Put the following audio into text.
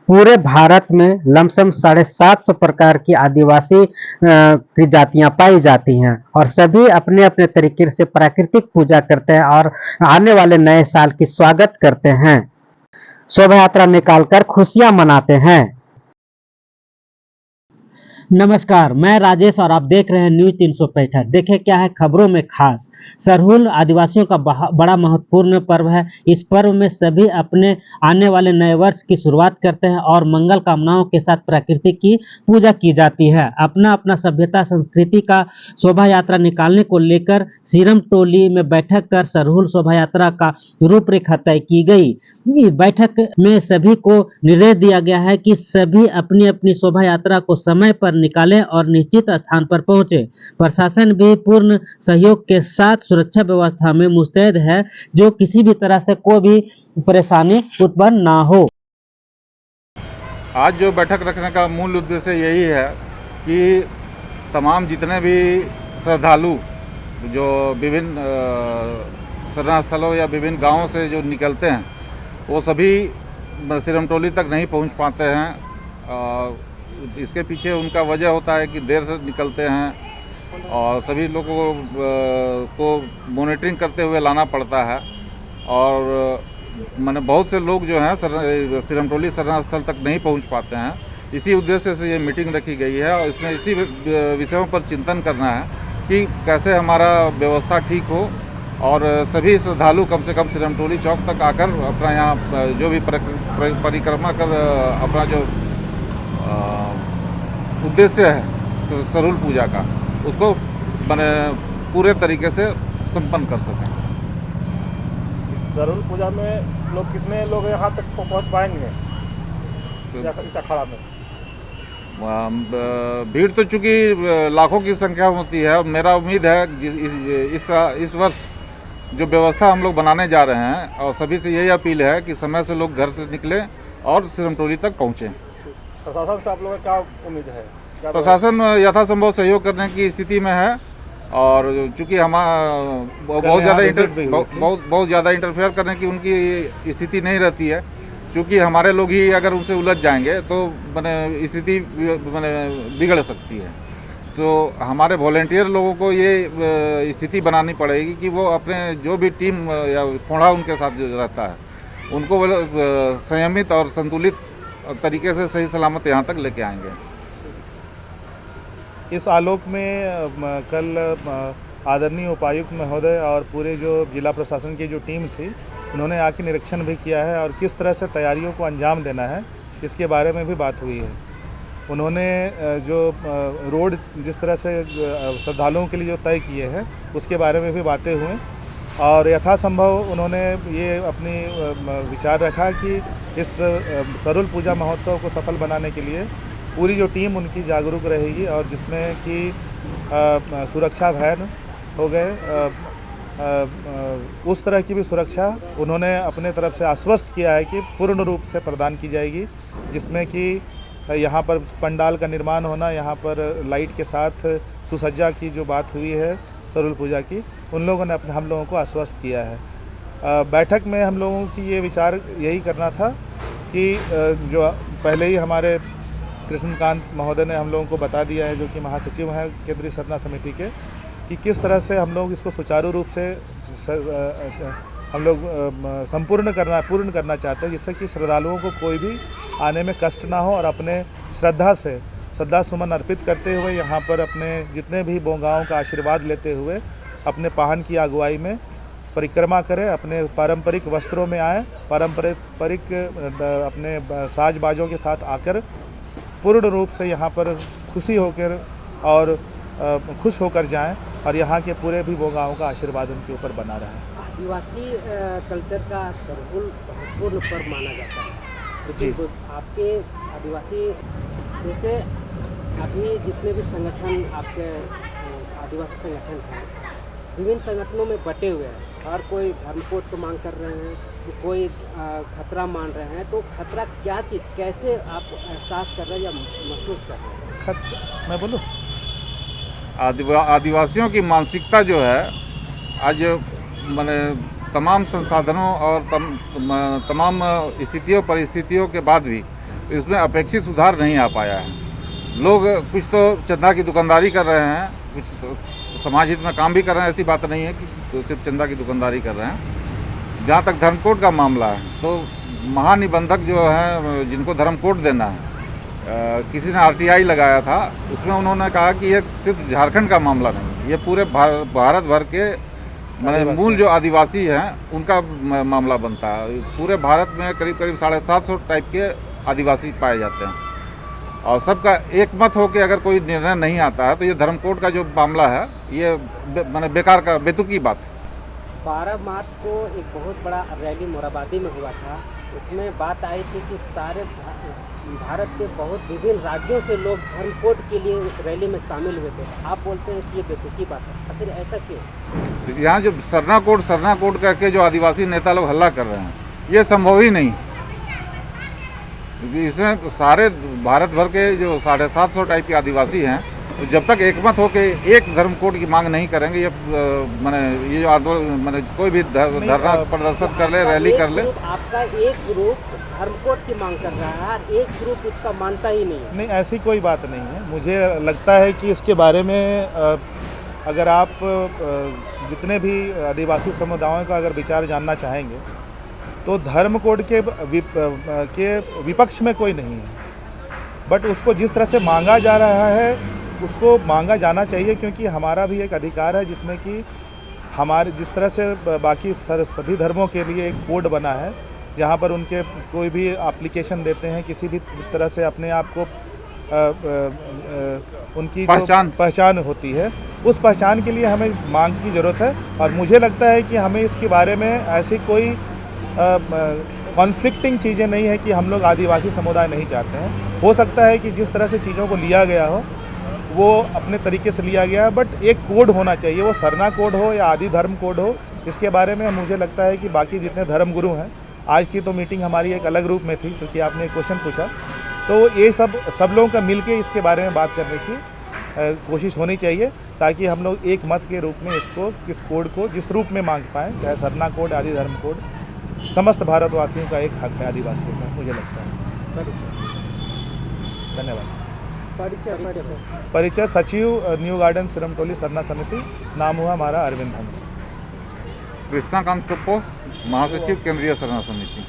पूरे भारत में लमसम 750 प्रकार की आदिवासी की जातियां पाई जाती हैं और सभी अपने अपने तरीके से प्राकृतिक पूजा करते हैं और आने वाले नए साल की स्वागत करते हैं, शोभा यात्रा निकालकर खुशियां मनाते हैं। नमस्कार, मैं राजेश और आप देख रहे हैं न्यूज 365। देखें क्या है खबरों में खास। सरहुल आदिवासियों का बड़ा महत्वपूर्ण पर्व है। इस पर्व में सभी अपने आने वाले नए वर्ष की शुरुआत करते हैं और मंगल कामनाओं के साथ प्रकृति की पूजा की जाती है। अपना अपना सभ्यता संस्कृति का शोभा यात्रा निकालने को लेकर सीरम टोली में बैठक कर सरहुल शोभा यात्रा का रूपरेखा तय की गई। बैठक में सभी को निर्देश दिया गया है कि सभी अपनी अपनी शोभा यात्रा को समय पर निकालें और निश्चित स्थान पर पहुंचे। प्रशासन भी पूर्ण सहयोग के साथ सुरक्षा व्यवस्था में मुस्तैद है, जो किसी भी तरह से कोई भी परेशानी उत्पन्न ना हो। आज जो बैठक रखने का मूल उद्देश्य यही है कि तमाम जितने भी श्रद्धालु जो विभिन्न शरण स्थलों या विभिन्न गांवों से जो निकलते हैं वो सभी सिरमटोली तक नहीं पहुंच पाते हैं। इसके पीछे उनका वजह होता है कि देर से निकलते हैं और सभी लोगों को मॉनिटरिंग करते हुए लाना पड़ता है और मैंने बहुत से लोग जो हैं सिरमटोली शरण स्थल तक नहीं पहुंच पाते हैं। इसी उद्देश्य से ये मीटिंग रखी गई है और इसमें इसी विषयों पर चिंतन करना है कि कैसे हमारा व्यवस्था ठीक हो और सभी श्रद्धालु कम से कम सिरमटोली चौक तक आकर अपना यहाँ जो भी परिक्रमा कर अपना जो उद्देश्य है सरहुल पूजा का उसको मैंने पूरे तरीके से संपन्न कर सकें। सरहुल पूजा में लोग कितने लोग यहाँ तक पहुँच पाएंगे इस अखाड़ा में? भीड़ तो चूँकि लाखों की संख्या होती है। मेरा उम्मीद है इस वर्ष जो व्यवस्था हम लोग बनाने जा रहे हैं और सभी से यही अपील है कि समय से लोग घर से निकलें और सिरमटोली तक पहुँचें। प्रशासन से आप लोगों का क्या उम्मीद है? प्रशासन यथासंभव सहयोग करने की स्थिति में है और चूँकि हम बहुत ज़्यादा इंटरफेयर करने की उनकी स्थिति नहीं रहती है, चूँकि हमारे लोग ही अगर उनसे उलझ जाएंगे तो मैंने स्थिति बिगड़ सकती है। तो हमारे वॉलेंटियर लोगों को ये स्थिति बनानी पड़ेगी कि वो अपने जो भी टीम या खोड़ा उनके साथ जो रहता है उनको संयमित और संतुलित तरीके से सही सलामत यहाँ तक लेके आएंगे। इस आलोक में कल आदरणीय उपायुक्त महोदय और पूरे जो जिला प्रशासन की जो टीम थी उन्होंने आके निरीक्षण भी किया है और किस तरह से तैयारियों को अंजाम देना है इसके बारे में भी बात हुई है। उन्होंने जो रोड जिस तरह से श्रद्धालुओं के लिए जो तय किए हैं उसके बारे में भी बातें हुई और यथासंभव उन्होंने ये अपनी विचार रखा कि इस सरहुल पूजा महोत्सव को सफल बनाने के लिए पूरी जो टीम उनकी जागरूक रहेगी और जिसमें कि सुरक्षा वैन हो गए, उस तरह की भी सुरक्षा उन्होंने अपने तरफ से आश्वस्त किया है कि पूर्ण रूप से प्रदान की जाएगी, जिसमें कि यहाँ पर पंडाल का निर्माण होना, यहाँ पर लाइट के साथ सुसज्जा की जो बात हुई है सरहुल पूजा की, उन लोगों ने हम लोगों को आश्वस्त किया है। बैठक में हम लोगों की ये विचार यही करना था कि जो पहले ही हमारे कृष्णकांत महोदय ने हम लोगों को बता दिया है, जो कि महासचिव हैं केंद्रीय सरना समिति के, कि किस तरह से हम लोग इसको सुचारू रूप से हम लोग पूर्ण करना चाहते हैं, जिससे कि श्रद्धालुओं को कोई भी आने में कष्ट ना हो और अपने श्रद्धा सुमन अर्पित करते हुए यहाँ पर अपने जितने भी गाँव का आशीर्वाद लेते हुए अपने पाहन की अगुवाई में परिक्रमा करें, अपने पारंपरिक वस्त्रों में आए, पारंपरिक अपने साज बाजों के साथ आकर पूर्ण रूप से यहाँ पर खुशी होकर और खुश होकर जाएं और यहाँ के पूरे भी गाँव का आशीर्वाद उनके ऊपर बना रहे। आदिवासी कल्चर का सरहुल महत्वपूर्ण पर्व माना जाता है जी। तो आपके आदिवासी जैसे अभी जितने भी संगठन आपके आदिवासी संगठन हैं, विभिन्न संगठनों में बटे हुए हैं और कोई धर्म कोड को मांग कर रहे हैं, तो कोई खतरा मान रहे हैं, तो खतरा क्या चीज़ कैसे आप एहसास कर रहे हैं या महसूस कर रहे हैं? मैं बोलूँ, आदिवासियों की मानसिकता जो है आज मैंने तमाम संसाधनों और तमाम स्थितियों परिस्थितियों के बाद भी इसमें अपेक्षित सुधार नहीं आ पाया है। लोग कुछ तो चंदा की दुकानदारी कर रहे हैं, कुछ तो समाज हित में काम भी कर रहे हैं, ऐसी बात नहीं है कि सिर्फ चंदा की दुकानदारी कर रहे हैं। जहाँ तक धर्म कोड का मामला है तो महानिबंधक जो है जिनको धर्म कोड देना है, किसी ने RTI लगाया था, उसमें उन्होंने कहा कि ये सिर्फ झारखंड का मामला नहीं, ये पूरे भारत भर के माने मूल जो आदिवासी हैं उनका मामला बनता है। पूरे भारत में करीब करीब 750 टाइप के आदिवासी पाए जाते हैं और सबका एक मत हो के अगर कोई निर्णय नहीं आता है तो ये धर्म कोड का जो मामला है ये माने बेकार का बेतुकी बात है। 12 मार्च को एक बहुत बड़ा रैली मोराबादी में हुआ था, उसमें बात आई थी कि सारे भारत के बहुत विभिन्न राज्यों से लोग धर्म कोड के लिए उस रैली में शामिल हुए थे। आप बोलते हैं कि ये बेतुकी बात है, आखिर ऐसा क्यों? यहाँ जो सरना कोड करके जो आदिवासी नेता लोग हल्ला कर रहे हैं ये संभव ही नहीं। इसमें सारे भारत भर के जो 750 टाइप के आदिवासी हैं जब तक एकमत हो के एक धर्म कोड की मांग नहीं करेंगे, ये माने ये जो आंदोलन माने कोई भी धरना प्रदर्शन कर ले, रैली कर ले। आपका एक ग्रुप धर्म कोड की मांग कर रहा है, एक ग्रुप उसका मानता ही नहीं है। नहीं, ऐसी कोई बात नहीं है। मुझे लगता है कि इसके बारे में अगर आप जितने भी आदिवासी समुदायों का अगर विचार जानना चाहेंगे तो धर्म कोड के विपक्ष में कोई नहीं है, बट उसको जिस तरह से मांगा जा रहा है उसको मांगा जाना चाहिए, क्योंकि हमारा भी एक अधिकार है जिसमें कि हमारे जिस तरह से बाकी सभी धर्मों के लिए एक कोड बना है जहाँ पर उनके कोई भी एप्लीकेशन देते हैं किसी भी तरह से अपने आप को उनकी पहचान होती है, उस पहचान के लिए हमें मांग की ज़रूरत है। और मुझे लगता है कि हमें इसके बारे में ऐसी कोई कॉन्फ्लिक्टिंग चीज़ें नहीं है कि हम लोग आदिवासी समुदाय नहीं चाहते हैं। हो सकता है कि जिस तरह से चीज़ों को लिया गया हो वो अपने तरीके से लिया गया है, बट एक कोड होना चाहिए, वो सरना कोड हो या आदि धर्म कोड हो। इसके बारे में मुझे लगता है कि बाकी जितने धर्म गुरु हैं, आज की तो मीटिंग हमारी एक अलग रूप में थी क्योंकि आपने एक क्वेश्चन पूछा, तो ये सब लोगों का मिल के इसके बारे में बात करने की कोशिश होनी चाहिए ताकि हम लोग एक मत के रूप में इसको इस कोड को जिस रूप में मांग पाएँ, चाहे सरना कोड आदि धर्म कोड, समस्त भारतवासियों का एक हक है आदिवासियों का, मुझे लगता है। धन्यवाद। परिचय सचिव न्यू गार्डन सिरमटोली सरना समिति, नाम हुआ हमारा अरविंद हंस। कृष्णा कांत टोप्पो, महासचिव केंद्रीय सरना समिति।